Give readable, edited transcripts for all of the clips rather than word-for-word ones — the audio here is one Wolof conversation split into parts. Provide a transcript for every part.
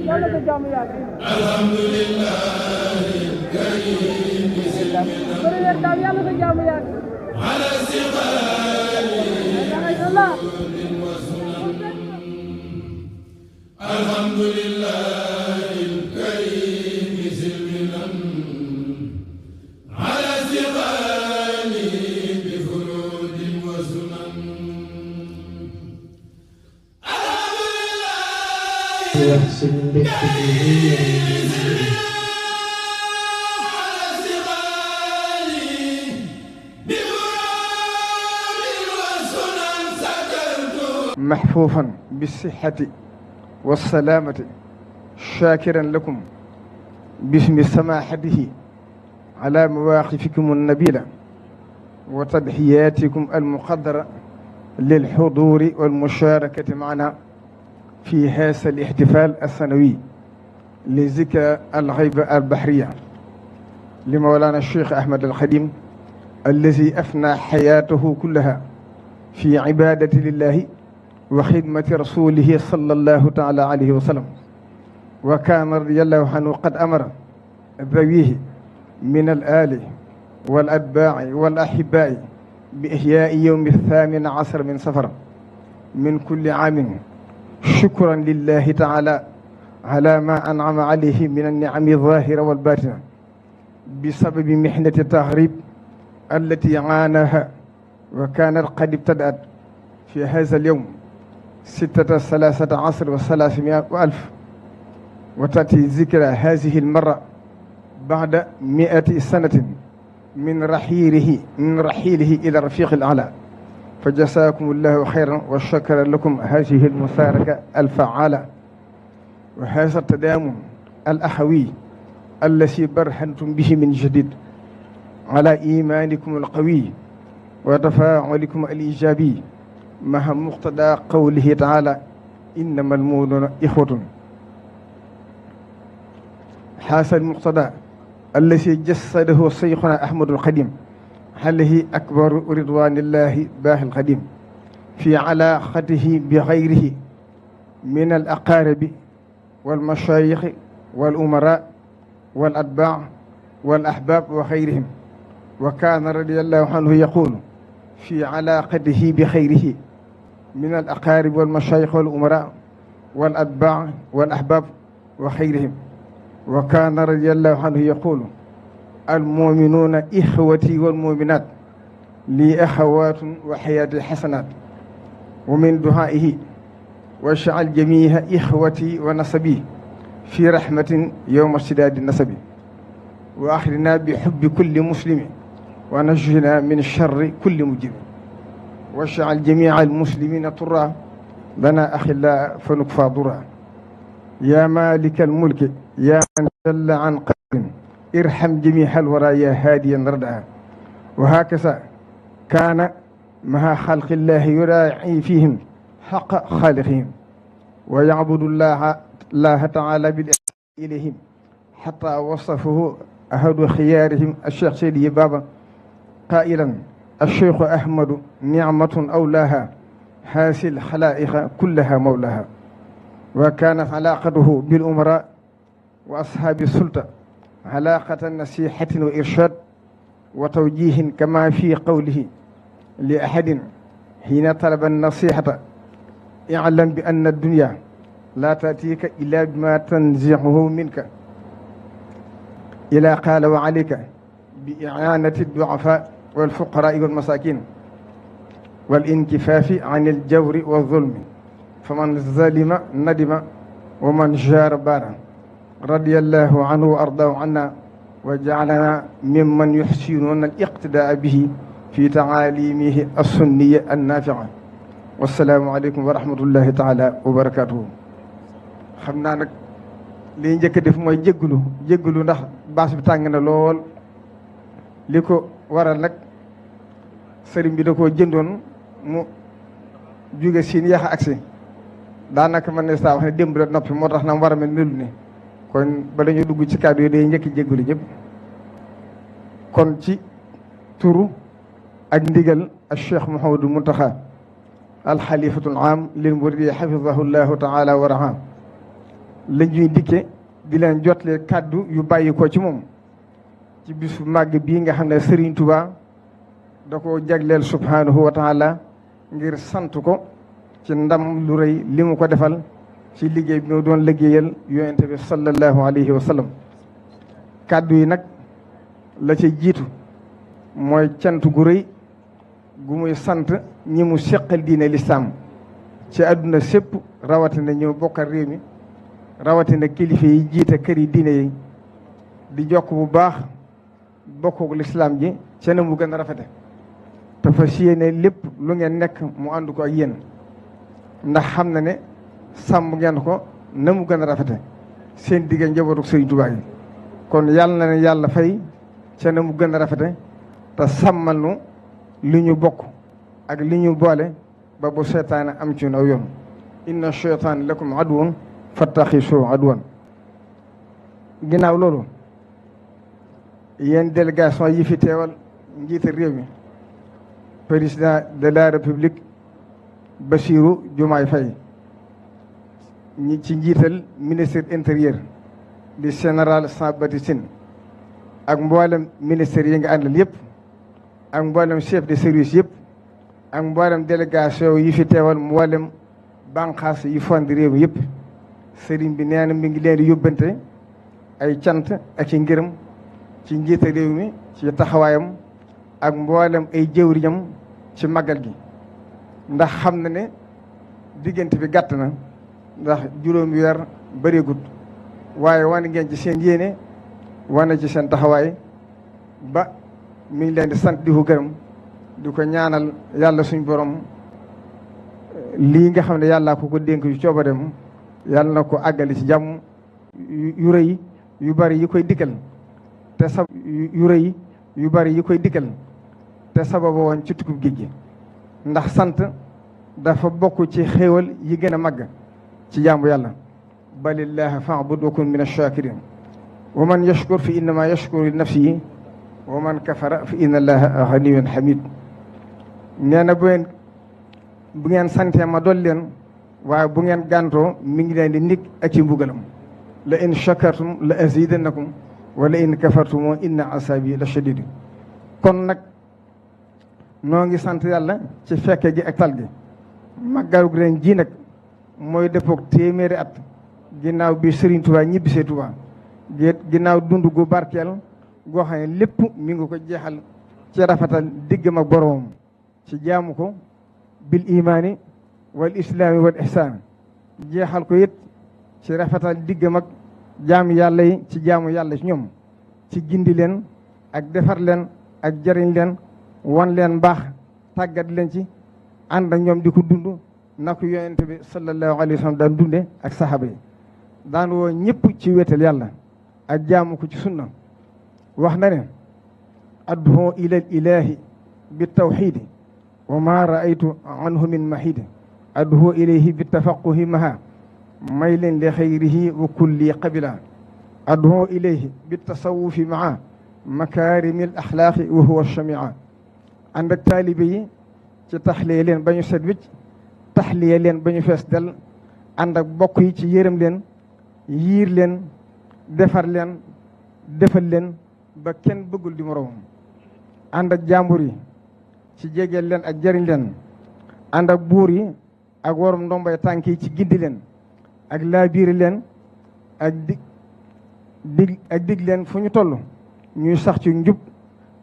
yàlla ko jàmm yàgg. alhamdulilah karim. première dame yàlla ko jàmm yàgg. ala siqaali. alhamdulilah karim silminan. ala siqaali bi furudin wa sunan. محفوفا بالصحة والسلامة شاكرا لكم باسم سماحته على مواقفكم النبيلة وتضحياتكم المقدرة للحضور والمشاركة معنا في هذا الاحتفال السنوي لذكرى الغيبة البحرية لمولانا الشيخ أحمد الخديم الذي أفنى حياته كلها في عبادة لله وخدمة رسوله صلى الله تعالى عليه وسلم، وكان رضي الله عنه قد أمر ذويه من الآل والأتباع والأحباء بإحياء يوم 18 من صفر من كل عام شكرا لله تعالى على ما أنعم عليه من النعم الظاهرة والباطنة بسبب محنة التغريب التي عاناها، وكانت قد ابتدأت في هذا اليوم 13 و300 وألف، وتأتي ذكرى هذه المرة بعد 100 سنة من رحيله إلى الرفيق الأعلى. فجزاكم الله خيرا وشكر لكم هذه المشاركة الفعالة وهذا التضامن الأخوي الذي برهنتم به من جديد على إيمانكم القوي وتفاعلكم الإيجابي مع مقتضى قوله تعالى إنما المؤمنون إخوة. هذا المقتضى الذي جسده شيخنا أحمد الخديم عليه أكبر رضوان الله باه القديم في علاقته بغيره من الأقارب والمشايخ والأمراء والأتباع والأحباب وغيرهم. وكان رضي الله عنه يقول في علاقته بخيره من الأقارب والمشايخ والأمراء والأتباع والأحباب وخيرهم. وكان رضي الله عنه يقول المؤمنون إخوتي والمؤمنات لي أخوات وحياتي حسنات. ومن دعائه وجعل جميع إخوتي ونسبي في رحمة يوم اشتداد النسب، وأخرنا بحب كل مسلم ونجنا من شر كل مجرم، وجعل جميع المسلمين طرا لنا أخلاء فنكفى ضرا. يا مالك الملك يا من جل عن قدر ارحم جميع الورى يا هاديا ردعا. وهكذا كان مع خلق الله يراعي فيهم حق خالقهم ويعبد الله تعالى بالإحسان إليهم حتى وصفه أحد خيارهم الشيخ سيدي بابا قائلا الشيخ أحمد نعمة أولاها هذه الخلائق كلها مولاها. وكانت علاقته بالأمراء وأصحاب السلطة علاقة نصيحة وإرشاد وتوجيه، كما في قوله لأحد حين طلب النصيحة اعلم بأن الدنيا لا تأتيك إلا بما تنزعه منك، إلى قال وعليك بإعانة الضعفاء والفقراء والمساكين والانكفاف عن الجور والظلم، فمن ظلم ندم ومن جار بارا. رضي الله عنه وأرضاه عنا وجعلنا ممن يحسنون الاقتداء به في تعاليمه السنية النافعة. والسلام عليكم ورحمة الله تعالى وبركاته. xam naa nag li njëkk a def mooy jéggulu ndax baas bi tàng na lool. li ko waral nag sëriñ bi da koo jëndoon mu jóge siin yaxa agsi daanaka man ne saa wax ne démb la noppi moo tax na war a mel melu ni kon bala ñu dugg ci kàddu yi day njëkk jéggulu ñëpp. kon ci turu ak ndigal al Cheikh Mouhamadou Mountakha al xalifatul aam lil muridi xafidahu llahu taala wa raha la ñuy dikke di leen jotle kàddu yu bàyyi ko ci moom ci bisu màgg bii nga xam ne Serigne Touba da ko jagleel subhanahu wa taala ngir sant ko ci ndam lu rëy li mu ko defal ci liggéey bi mu doon liggéeyal yonente bi sallallahu alayhi wa sallam. kàddu yi nag la ca jiitu mooy cant gu rëy gu muy sant ñi mu seqal diine lislaam ci àdduna sépp rawatina ñëw bokkal réew mi rawatina kilifa yi jiite kër yi diine yi di jokk bu baax bokkook lislaam ji ca na mu gën a rafete te fas yéene lépp lu ngeen nekk mu ànd ko ak yéen ndax xam na ne sàmm ngeen ko na mu gën a rafete seen digge njabootu Sëriñ Tuubaa yi kon yàlla na ne yàlla fay ca na mu gën a rafete te sàmmal nu li ñu bokk ak li ñu boole ba bu seytaane am ci aw yoon inna sheytaan lakum aduwwun fattaxisu aduwwan. ginnaaw loolu yéen délégation yi fi teewal njiite réew mi président de la république Bassirou Diomaye Faye ñi ci njiital ministre intérieur di général Sambati Sine ak mboolem ministère yi nga àndal yëpp ak mboolem chef de service yëpp ak mboolem délégation yi fi teewal mboolem bànqaas yi fond réew mi yëpp sëriñ bi nee na mi ngi leen di yóbbante ay cant ak ci ngërëm ci njiite réew mi ci taxawaayam ak mboolem ay jëwriñam ci màggal gi ndax xam na ne diggante bi gàtt na ndax juróomi weer bëreegut waaye wane ngeen ci seen yéene wane ci seen taxawaay ba mi ngi leen di sant di ko gërëm di ko ñaanal yàlla suñ borom lii nga xam ne yàllaa ko dénk yu coobareem yàlla na ko àggali ci jàmm yu rëy yu bari yi koy dikkal te yu rëy yu bari yi koy dikkal te sababa woon ci tukkub géej gi ndax sant dafa bokk ci xéewal yi gën a màgg ci jaamu yàlla balillahi fa'bud wa kun min ash-shakirin wa man yashkur fi innama yashkuru li nafsihi wa man kafara fi inna allaha ghaniyyun hamid. nee na bu ngeen santee ma dool leen waaye bu ngeen gàntoo mi ngi leen di nig ak ci mbugalam la in shakartum la azidannakum wa la in kafartum inna asabi la shadid. kon nag noo ngi sant yàlla ci fekke gi ak tal gi màggalu ren ji nag mooy dëppook téeméeri at ginnaaw bi Serigne Touba ñibbisee Touba ginnaaw dund gu barkeel goo xam ne lépp mi ngi ko jeexal ci rafetal diggam ak boroomam ci jaamu ko bil imaani wal islaami wal ihsaan jeexal ko it ci rafetal diggam ak jaamu yàlla yi ci jaamu yàlla ci ñoom ci gindi leen ak defar leen ak jariñ leen wan leen mbaax tàggat leen ci ànd ak ñoom di ko dund na ko yonent bi sallallahu alayhi wa sallam daan dunde ak saxaaba yi daan woo ñëpp ci wéetal yàlla ak jaamu ko ci sunna wax na ne ad'u ila ilahi bi tawxidi wa ma raaytu anhu min mahidi ad'u ilayhi bi tafaquhi maha may leen li xayrihi wa kulli qabila ad'u ilayhi bi tasawufi maa makarimi al axlaaqi wa huwa chamia ànd ak taalibe yi ci taxliye leen ba ñu set wicc taxliye leen ba ñu fees del ànd ak bokk yi ci yërëm leen yiir leen defar leen defal leen ba kenn bëggul di moroomam ànd ak jàmbur yi ci jegeel leen ak jariñ leen ànd ak buur yi ak warum ndombay tànk yi ci gindi leen ak laabiiri leen ak dig leen fu ñu toll ñuy sax ci njub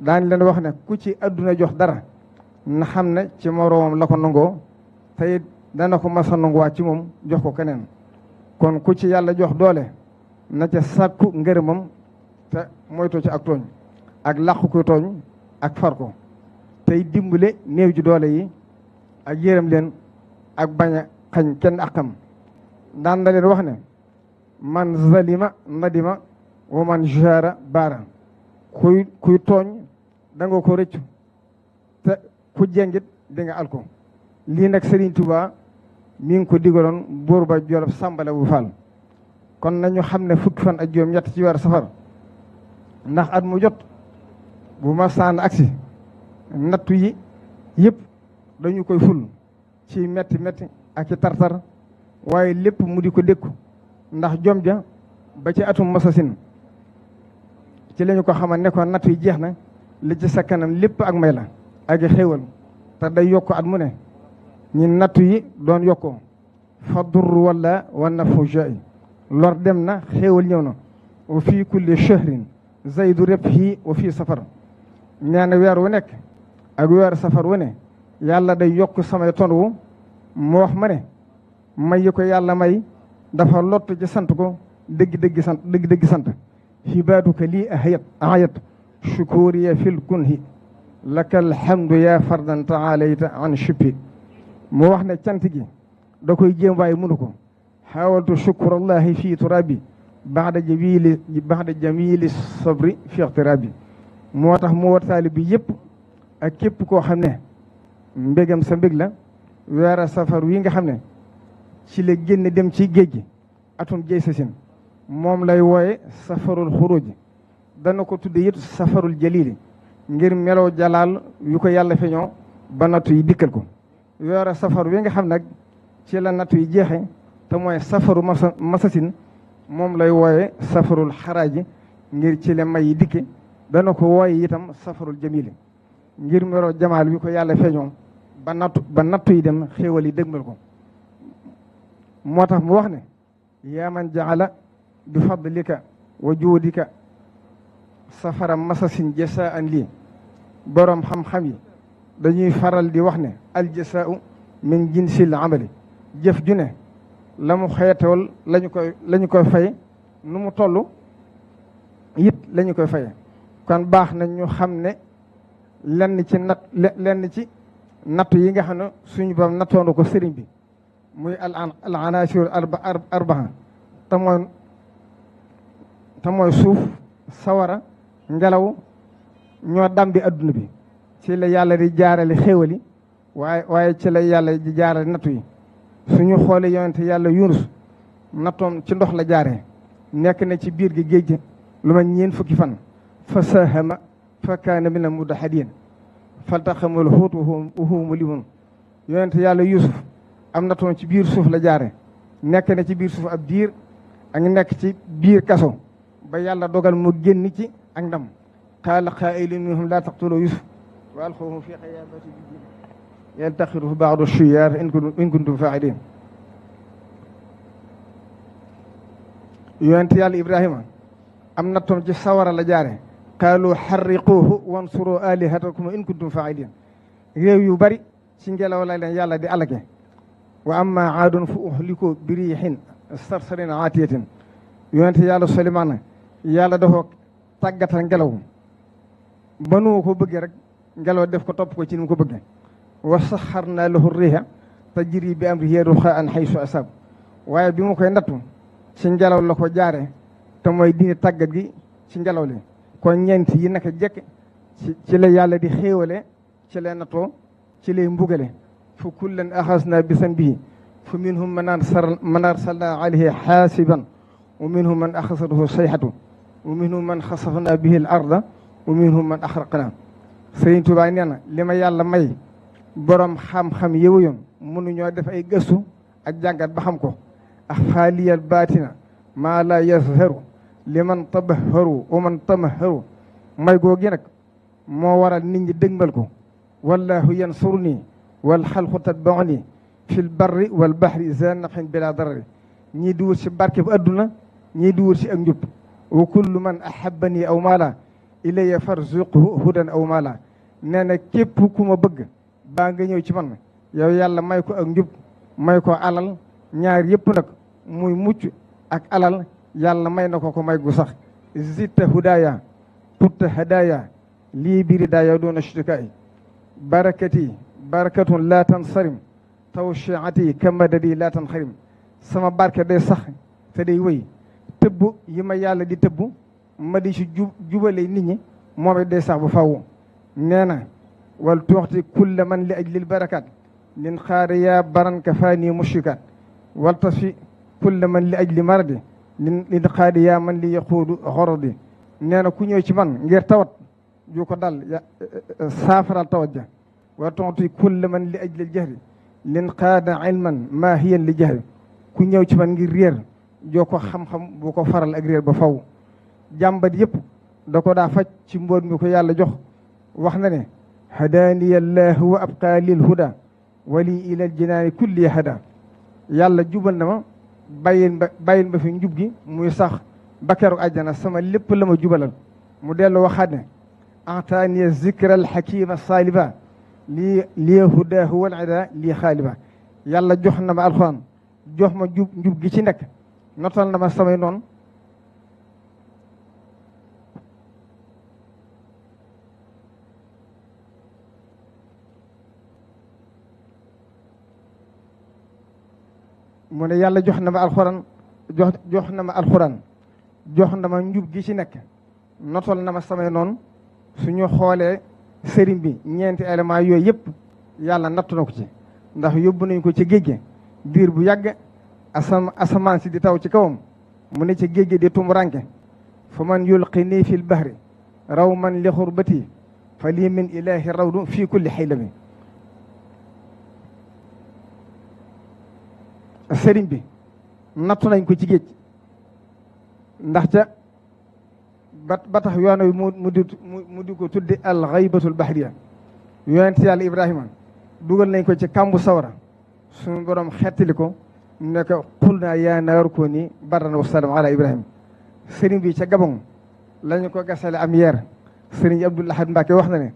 daañ leen wax ne ku ci àdduna jox dara na xam ne ci moroomam la ko nangoo te dana ko masa nanguwaat ci moom jox ko keneen kon ku ci yàlla jox doole na ca sàkku ngërëmam te moytu ci ak tooñ ak làqu ko tooñ ak far ko tey dimbale néew ji doole yi ak yërëm leen ak bañ a xañ kenn akam daan na leen wax ne man zalima nadima wa man jara baara kuy tooñ da nga ko rëccu te ku jengit di nga alko lii nag Serigne Touba mi ngi ko digaloon buur ba Jolof Sàmbale bu Faal kon nañu xam ne fukki fan ak juróom ñett ci weer safar ndax at mu jot bu ma saan agsi nattu yi yëpp dañu koy ful ci metti metti ak ci tartar waaye lépp mu di ko dékku ndax jom ja ba ci atum masasin ci lañu ko xamal ne ko natt yi jeex na li ci sa kanam lépp ak may la ak xéewal te day yokk at mu ne ñi nattu yi doon yokkoo fa dur wala wa nafu jai lor dem na xéewal ñëw na wa fii kulli shahrin zaydu rebhi wa fii safar nee na weer wu nekk ak weer safar wu ne yàlla day yokk samay ton wu mu wax ma ne may yi ko yàlla may dafa lott ci sant ko dëgg-dëgg sant xibaatuka lii ayat shukuriya fil kunhi laka alhamdu ya fardan taalayta an shippi mu wax ne cant gi da koy jéem waaye mënu ko xawaltu shukurallahi fii turabi baxda jamili sabri fi ixtirabi moo tax mu war taali bi yëpp ak képp koo xam ne mbégam sa mbég la weera safar wi nga xam ne ci la génn dem ci géej gi atum jey sasin moom lay wooye safarul xuruj dana ko tudde it safarul jalili ngir meloo jalaal yu ko yàlla feeñoo ba nattu yi dikkal ko weera safar wi nga xam nag ci la nattu yi jeexe te mooy safaru masasin moom lay wooye safarul xaraaji ngir ci la may yi dikke dana ko wooye itam safarul jamili ngir meloo jamaal wi ko yàlla feeñoo ba nattu yi dem xéewal yi dëgmal ko moo tax mu wax ne yaa man jaala bi fadlika wa juudika safara masasin jasaan lii boroom xam-xam yi dañuy faral di wax ne aljasaau min jinsil amali jëf ju ne la mu xeetool lañu koy fay nu mu toll it lañu koy faye kon baax na ñu xam ne lenn ci nattu yi nga xam ne suñu bam nattoonu ko sëriñ bi muy al anasir arbaa te mooy suuf sawara ngelaw ñoo dambi adduna bi ci la yàlla di jaarale xéewali waaye ci la yàlla di jaarale nattu yi suñu xoolee yonente yàlla Yunus nattoom ci ndox la jaaree nekk na ci biir gi géej gi lu ma ñeen fukki fan fa sahama fa kaana mina mudahadin faltaxamul xuut wa huwa mulimun yonente yàlla Yuusuf am nattoom ci biir suuf la jaare nekk na ci biir suuf ab diir ak nekk ci biir kaso ba yàlla dogal mu génn ci ak ndam qaala qaa'ilun minhum laa taqtuluu Yuusuf wa alquuhu fi ghayaabati l-jubbi yaltaqiطhu ba'du ash-shuyyaar in kuntum faa'iliin yonent yàlla Ibrahima am nattoom ci sawara la jaare qaalu harriquuhu wansuru aalihatakum in kuntum faa'iliin réew yu bari ci ngelaw la leen yàlla di alage wa amma aadun fa uhliku bi riihin sarsarin aatiyatin yonent yàlla Suleymaan yàlla dafa tàggatal ngelaw ba nu ko bëggee rek ngelaw def ko topp ko ci ni mu ko bëggee wa saxarnaa lahu riiha tajrii bi amrihi ruxaa'an haysu asaab waaye bi mu koy nattu ci ngelaw la ko jaare te mooy dini tàggat gi ci ngelaw li kon ñeent yi naka jekk ci la yàlla di xéewale ci lay nattoo ci lay mbugale fa kullan axasnaa bi zanbihi fa minhum man arsalnaa alayhi xaasiban wa minhum man axasathu sayhatu wa minhum man xasafnaa bihi al arda wa minhum man axraqnaa Sëriñ Tuubaa nee na li ma yàlla may borom xam-xam yëwu yoon mënuñoo def ay gëstu ak jàngat ba xam ko ak xaaliyal baatina maa la yazharu li man tabaharu wa man tamaharu may googi nag moo waral nit ñi dëgmal ko wallahu yansuruni wal xalqu tatbauni fil barri wal bahri zanaqin bila darari ñii di wut si barke bu adduna ñii di wut si ak njub wa kullu man ahabani aw maala ilayya farzuqhu hudan aw maala nee na képp ku ma bëgg baa nga ñëw ci man yow yàlla may ko ak njub may ko alal ñaar yëpp nag muy mucc ak alal yàlla may na ko may gu sax zitta hudaya tutta hadaya lii biri daya doona shirikaay barakati barakatun laa tansarim tawshiati kamadadi laa tanxarim sama barke day sax te day wéy tëbb yi ma yàlla di tëbb ma di si jubale nit ñi moom it day sax bu faww nee na wal tuuxti kulla man li ajlil barakat lin xaada yaa baran ka faani mushrikat wal tasfi kulla man li ajli maradi lin xaada yaa man li yaquudu xorodi nee na ku ñëw ci man ngir tawat ju ko dal saafaral tawat ja wal tuuxti kulla man li ajlil jahri lin xaada ilman maa hiyan li jahri ku ñëw ci man ngir réer joo ko xam-xam bu ko faral ak réer ba faw jàmbat yëpp da ko daa faj ci mboot mi ko yàlla jox wax na ne hadaaniya llahu wa abqaa lil huda wali ilal jinaani kulli hada yàlla jubal na ma bàyyil ma fi njub gi muy sax ba keroog àjjana sama lépp la ma jubalal mu dellu waxaat ne ataaniya zikra al xakima saaliba lii hudaahu wal ida lii xaaliba yàlla jox na ma alxuraan jox ma njub gi ci nekk notal na ma samay noonu mu ne yàlla jox na ma alxuraan jox na ma alxuraan jox na ma njub gi ci nekk notal na ma samay noonu suñu xoolee sëriñ bi ñeenti élément yooyu yëpp yàlla nattu na ko ci ndax yóbbu nañ ko ci géej gi diir bu yàgg asamaan si di taw ci kawam mu ne ci géej gi di tumuranke fa man yulqini fi l bahri raw man li xurbati fa lii min ilahi rawdu fii kulli xaylami sëriñ bi nattu nañ ko ci géej ndax ca ba tax yoon wi mu di ko tudde al xaybatul bahriya yonent yàlla Ibrahima dugal nañ ko ci kàmbu sawara suñu borom xettali ko ne ko qul naa yaa naaru kuuni bardan wa salaaman ala Ibrahima sëriñ bi ca Gabon lañu ko gasale am yeer sëriñ Abdul Ahad Mbacke wax na ne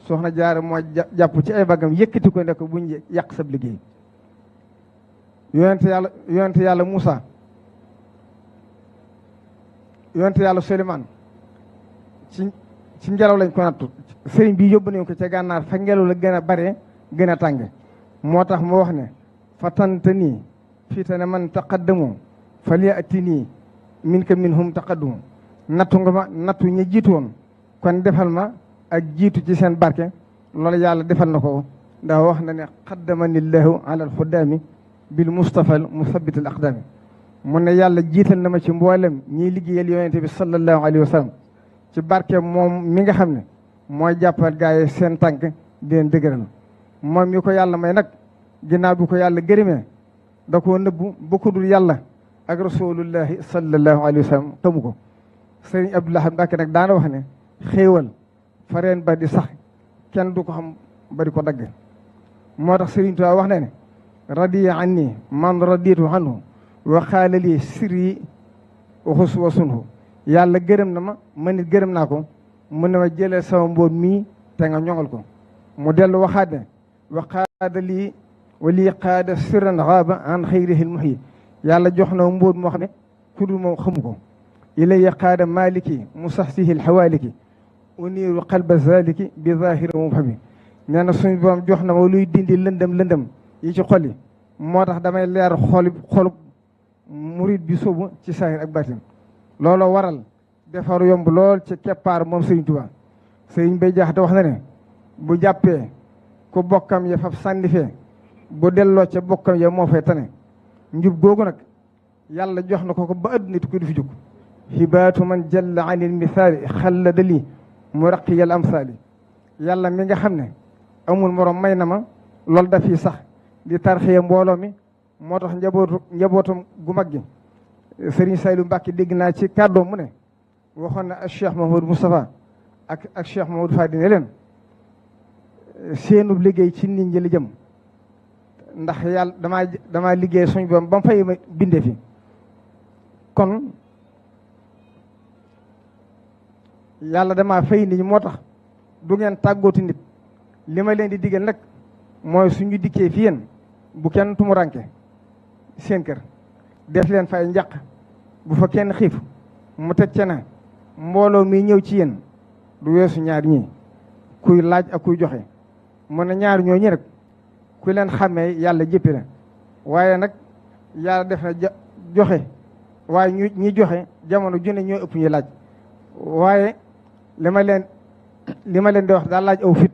soxna Jaara moo jàpp ci ay baggam yëkkati ko ne ko buñ yàq sab liggéey yonent yàlla Moussa yonent yàlla Souleymane ci ngelaw lañ ko nattu sëriñ bi yóbbu nañ ko ca gànnaar fa ngelaw la gën a bare gën a tàng moo tax mu wax ne fatantanii fiitana man taqaddamu falyatini minka minhum taqaddamu nattu nga ma nattu ñi jiitu woon kon defal ma ak jiitu ci seen barke loolu yàlla defal na ko ndax wax na ne qaddamani llahu ala alxuddaami bil mustafa al musabit al aqdami mu ne yàlla jiital na ma ci mboolem ñiy liggéeyal yonente bi sallallahu alayhi wa sallam ci barke moom mi nga xam ne mooy jàppal gaa yi seen tànk di leen dëgëral moom mi ko yàlla may nag ginnaaw bi ko yàlla gërëmee da koo nëbbu ba ko dul yàlla ak rasulullahi sallallahu alayhi wa sallam xamu ko sëriñ Abdullah Mbàkke nag daana wax ne xéewal fareen ba di sax kenn du ko xam ba di ko dagg moo tax sëriñ Tuubaa wax na ne radiya anni man raditu anhu wa xaala lii sirri waxus wa sunhu yàlla gërëm na ma nit gërëm naa ko mu ne ma jëlee sama mboot mii te nga ñoŋal ko mu dellu waxaat ne wa qaada lii wa lii qaada sirran xaaba an xayrihi lmuhyi yàlla jox na mboot moo xam ne ku dul moom xamu ko ilaya qaada maliki musaxsihi lxawaaliki uniiru qalba zaliki bi zahiri wa mubhami nee na suñu borom jox na ma luy dindi lëndëm yi ci xol yi moo tax damay leer xolub murid bi sóobu ci saahir ak baatin looloo waral defaru yomb lool ci keppaar moom Sëriñ Tuubaa Sëriñ Bay Jaxate wax na ne bu jàppee ku bokkam ya fab sànni fee bu delloo ca bokkam ya moo fay tane njub googu nag yàlla jox na ko ba adduna ti ko du fi jóg hibaatu man jalla anil misaali xalla dali mu raqiyal amsaali yàlla mi nga xam ne amul morom may na ma loolu dafiy sax di tarxiya mbooloo mi moo tax njabootam gu mag gi Serigne Saylu Mbàkke dégg naa ci kàddoom mu ne waxoon na ak Cheikh Mahamadou Moustapha ak Cheikh Mahamadou Fadi ne leen seenub liggéey ci nit ñi li jëm ndax yàlla damaa liggéey suñ boom ba mu fay ma bindee fi kon yàlla damaa fay nit ñi moo tax du ngeen tàggootu nit li ma leen di digal nag mooy suñu dikkee fi yéen bu kenn tumuranke seen kër def leen fay njaq bu fa kenn xiif mu teg ca na mbooloo mi ñëw ci yéen du weesu ñaar ñii kuy laaj ak kuy joxe mu ne ñaar ñoo ñi rek ku leen xàmmee yàlla jëppi la waaye nag yàlla def na joxe waaye ñi joxe jamono junne ñoo ëpp ñu laaj waaye li ma leen di wax daal laaj aw fit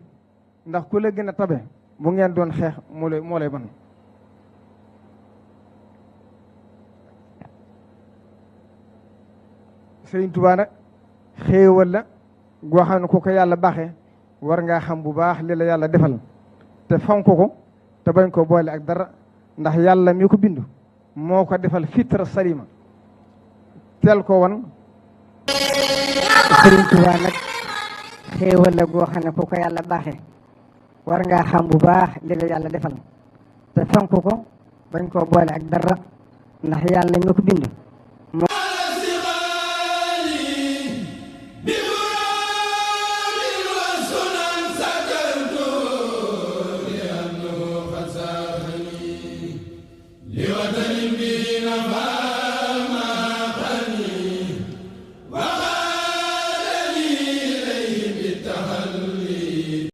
ndax ku la gën a tabe bu ngeen doon xeex moo lay ban Sëriñ Tuubaa nag xéewal la goo xam ne ku ko yàlla baaxee war ngaa xam bu baax li la yàlla defal te fonk ko te bañ ko boole ak dara ndax yàlla mi ko bindu moo ko defal fitra salima teel ko wan. Sëriñ Tuubaa nag xéewal la goo xam ne ku ko yàlla baaxee war ngaa xam bu baax li la yàlla defal te fonk ko bañ koo boole ak dara ndax yàlla ñoo ko bind. li